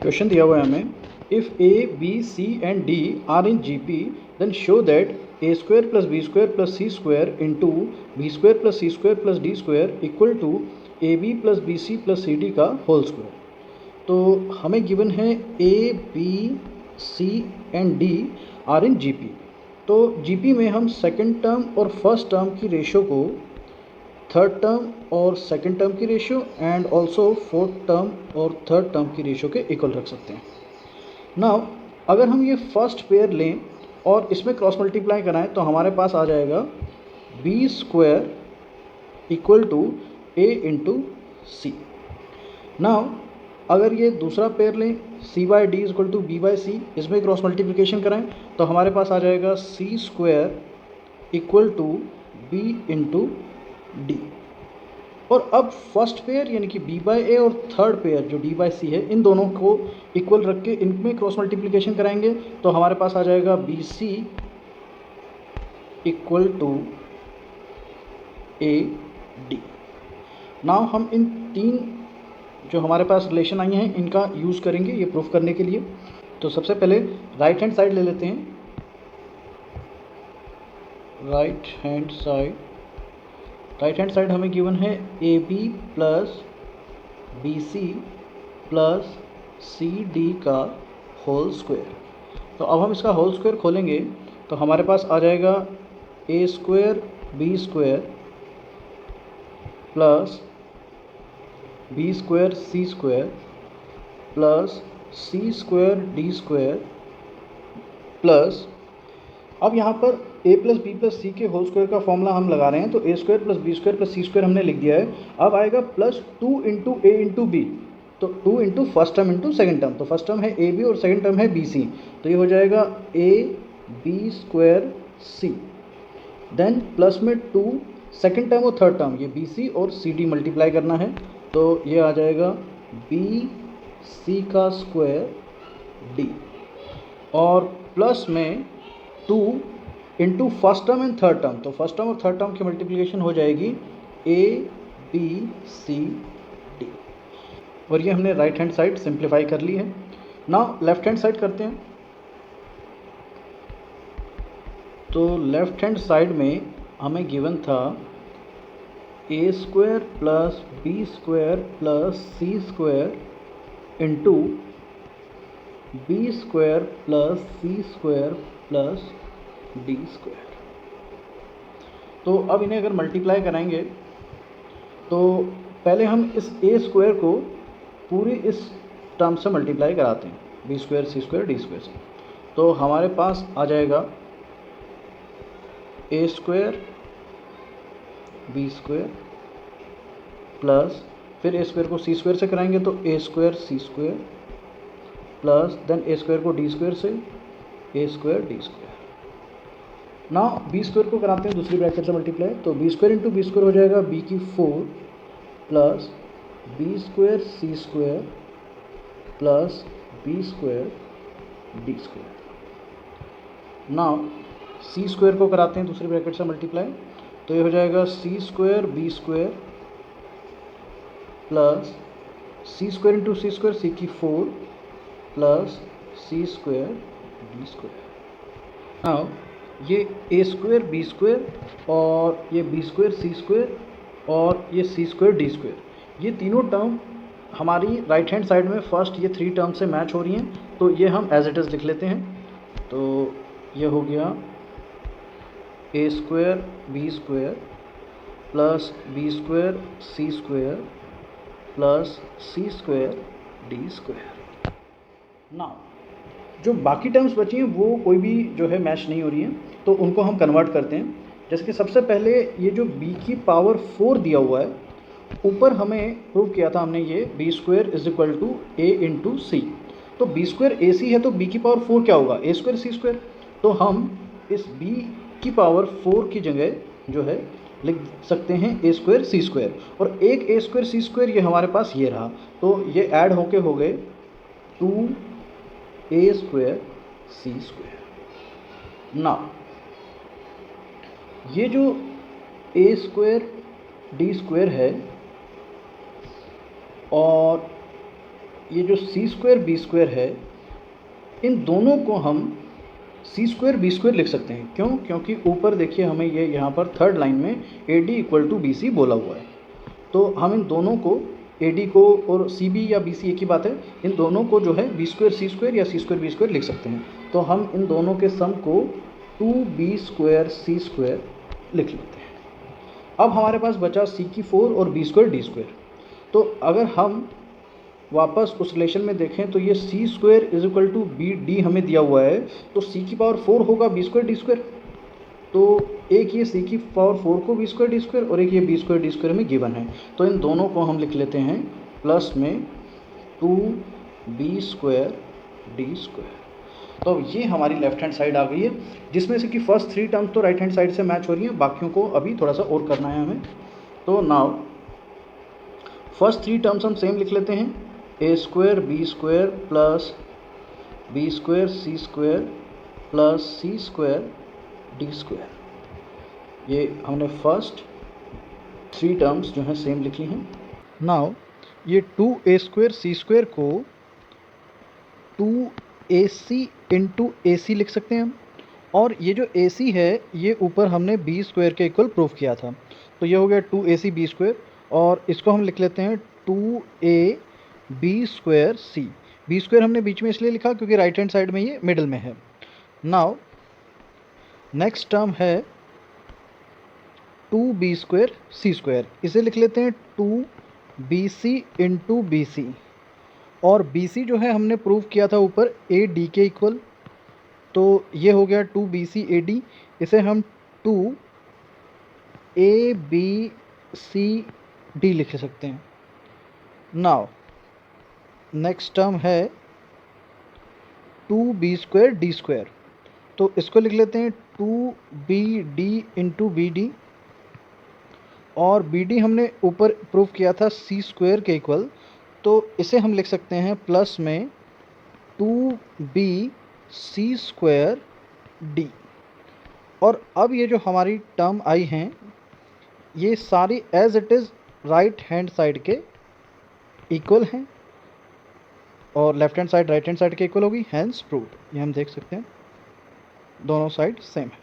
Question दिया हुआ है हमें, if A B C and D are in G P then show that A square plus B square plus C square into B square plus C square plus D square equal to A B plus B C plus C D का whole square. तो हमें given है A B C and D are in G P. तो G P में हम second term और first term की ratio को थर्ड टर्म और सेकंड टर्म की ratio and also fourth term और थर्ड टर्म की रेशियो के इक्वल रख सकते हैं। नाउ अगर हम ये फर्स्ट पेयर लें और इसमें क्रॉस मल्टीप्लाई कराएं तो हमारे पास आ जाएगा B square equal to A into C. Now अगर ये दूसरा पेयर लें C by D equal to B by C, इसमें क्रॉस मल्टीप्लिकेशन कराएं तो हमारे पास आ जाएगा C square equal to B into D. और अब फर्स्ट पेयर यानी कि बी बाई ए और थर्ड पेयर जो डी बाई सी है, इन दोनों को इक्वल रख के इनमें क्रॉस मल्टीप्लिकेशन कराएंगे तो हमारे पास आ जाएगा B C equal to A D. Now हम इन तीन जो हमारे पास रिलेशन आई हैं इनका यूज़ करेंगे ये प्रूफ करने के लिए। तो सबसे पहले राइट हैंड साइड ले लेते हैं। राइट हैंड साइड हमें गिवन है A B plus B C plus C D का होल स्क्वायर। तो अब हम इसका होल स्क्वायर खोलेंगे तो हमारे पास आ जाएगा A square B square plus B square C square plus C square D square plus, अब यहाँ पर a plus B plus C के होल स्क्वायर का फॉर्मूला हम लगा रहे हैं तो A square plus B square plus C square हमने लिख दिया है। अब आएगा plus 2 into A into B, तो 2 into first term into second term, तो फर्स्ट टर्म है ए बी और सेकेंड टर्म है बी सी, तो ये हो जाएगा A B square C. Then plus में 2 सेकेंड टर्म और थर्ड टर्म ये बी सी और सी डी मल्टीप्लाई करना है तो ये आ जाएगा बी सी का स्क्वायर डी, और प्लस में 2 into first term and third term, तो फर्स्ट टर्म और थर्ड टर्म की मल्टीप्लिकेशन हो जाएगी ए बी सी डी। और ये हमने राइट हैंड साइड सिंप्लीफाई कर ली है। नाउ लेफ्ट हैंड साइड करते हैं। तो लेफ्ट हैंड साइड में हमें गिवन था A square plus B square plus C square into B square plus C square plus D square. तो अब इन्हें अगर मल्टीप्लाई कराएंगे तो पहले हम इस ए स्क्वायर को पूरी इस टर्म से मल्टीप्लाई कराते हैं B square C square D square से। तो हमारे पास आ जाएगा A square B square plus, फिर ए स्क्वायर को सी स्क्वायर से कराएंगे तो A square C square plus then A square को डी स्क्वायर से ए स्क्वायर डी स्क्वायर। ना बी स्क्वायर को कराते हैं दूसरी ब्रैकेट से मल्टीप्लाई, तो B square into B square हो जाएगा बी की 4 plus B square C square plus B square D square. ना सी स्क्वायर को कराते हैं दूसरी ब्रैकेट से मल्टीप्लाई, तो ये हो जाएगा C square B square plus C square into सी स्क्वायर सी की 4 plus C square D square. Now ये ए स्क्वायर बी स्क्वायर और ये बी स्क्वायर सी स्क्वायर और ये सी स्क्वायर डी स्क्वायर, ये तीनों टर्म हमारी राइट हैंड साइड में फर्स्ट ये 3 टर्म से मैच हो रही हैं, तो ये हम एज इट इज़ लिख लेते हैं। तो ये हो गया A square B square plus B square C square plus C square D square. Now जो बाकी टर्म्स बची हैं वो कोई भी जो है मैच नहीं हो रही हैं, तो उनको हम कन्वर्ट करते हैं। जैसे कि सबसे पहले ये जो b की पावर 4 दिया हुआ है, ऊपर हमें प्रूव किया था हमने ये B square is equal to A into C, तो बी स्क्वायर ए सी है तो b की पावर 4 क्या होगा ए स्क्वायर सी स्क्वायर, तो हम इस b की पावर 4 की जगह जो है लिख सकते हैं ए स्क्वायर सी स्क्वायर, और एक ए स्क्वायर सी स्क्वायर ये हमारे पास ये रहा, तो ये ऐड होके हो गए 2 ए स्क्वायर सी स्क्वायर। ना ये जो ए स्क्वायर डी स्क्वायर है और ये जो सी स्क्वायर बी स्क्वायर है, इन दोनों को हम सी स्क्वायर बी स्क्वायर लिख सकते हैं। क्यों? क्योंकि ऊपर देखिए हमें ये यहाँ पर थर्ड लाइन में A D equal to B C बोला हुआ है। तो हम इन दोनों को, ए डी को और सी बी या बी सी एक ही बात है, इन दोनों को जो है बी स्क्वायर सी स्क्वायर या सी स्क्वायर बी स्क्वायर लिख सकते हैं। तो हम इन दोनों के सम को 2b² सी स्क्वायर लिख लेते हैं। अब हमारे पास बचा सी की 4 और बी स्क्वायर डी स्क्वायर। तो अगर हम वापस उस रिलेशन में देखें तो ये C square is equal to B D हमें दिया हुआ है, तो सी की पावर 4 होगा बी स्क्वायर डी स्क्वायर। तो एक ये सी की पावर 4 को बी स्क्वायर डी स्क्वायर और एक ये बी स्क्वायर डी स्क्वायर में गिवन है। तो इन दोनों को हम लिख लेते हैं प्लस में 2b² डी स्क्वायर। तो अब ये हमारी लेफ्ट हैंड साइड आ गई है, जिसमें से कि फर्स्ट 3 टर्म्स तो राइट हैंड साइड से मैच हो रही हैं, बाकियों को अभी थोड़ा सा और करना है हमें। तो नाउ फर्स्ट 3 टर्म्स हम सेम लिख लेते हैं, a² b² plus b² c² plus c² D square. ये हमने फर्स्ट 3 टर्म्स जो हैं सेम लिख ली हैं। नाउ ये 2a² c² को 2ac इंटू ए सी लिख सकते हैं हम, और ये जो ए सी है ये ऊपर हमने बी स्क्वायर के इक्वल प्रूफ किया था। तो ये हो गया 2ac b², और इसको हम लिख लेते हैं 2ab² c। b² हमने बीच में इसलिए लिखा क्योंकि राइट हैंड साइड में ये मिडिल में है। नाउ नेक्स्ट टर्म है 2b² c², इसे लिख लेते हैं 2bc इंटू बी सी, और बी सी जो है हमने प्रूव किया था ऊपर ए डी के इक्वल, तो ये हो गया 2bc ad। इसे हम 2abcd लिख सकते हैं। नाउ नेक्स्ट टर्म है 2b² d², तो इसको लिख लेते हैं 2bd इंटू बी डी, और बी डी हमने ऊपर प्रूव किया था c² के इक्वल, तो इसे हम लिख सकते हैं प्लस में 2bc² डी। और अब ये जो हमारी टर्म आई हैं ये सारी as it is right hand side के इक्वल हैं, और left hand side right hand side के इक्वल होगी, हैंस प्रूव्ड। ये हम देख सकते हैं दोनों साइड सेम है।